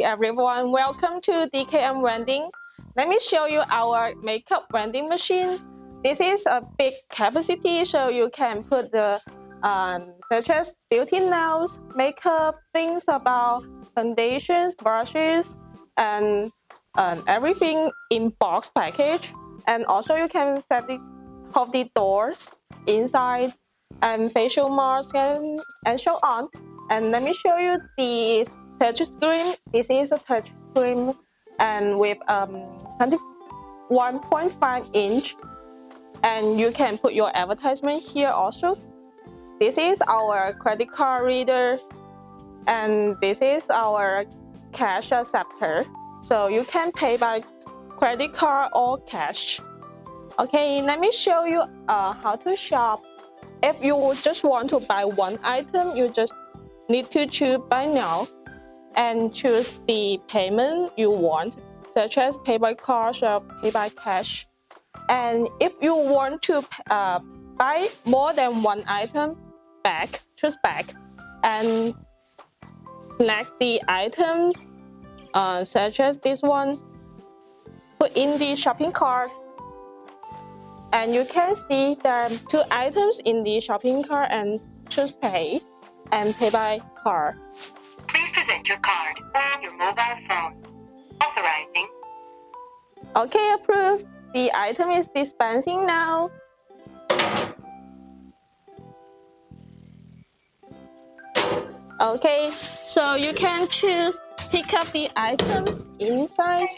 Hi everyone, welcome to DKM Vending. Let me show you our makeup vending machine. This is a big capacity, so you can put the such as beauty nails, makeup, things about foundations, brushes, and everything in box package. And also you can set the of the doors inside and facial mask and so on. And let me show you the touch screen. This is a touch screen and with 1.5 inch, and you can put your advertisement here also. This is our credit card reader, and this is our cash acceptor. So you can pay by credit card or cash. Okay, let me show you how to shop. If you just want to buy one item, you just need to choose buy now and choose the payment you want, such as pay by card or pay by cash. And if you want to buy more than one item, choose back and select the items such as this one, put in the shopping cart. And you can see there are two items in the shopping cart and choose pay and pay by card. Please present your card or your mobile phone. Authorizing. Okay, approved. The item is dispensing now. Okay, so you can pick up the items inside.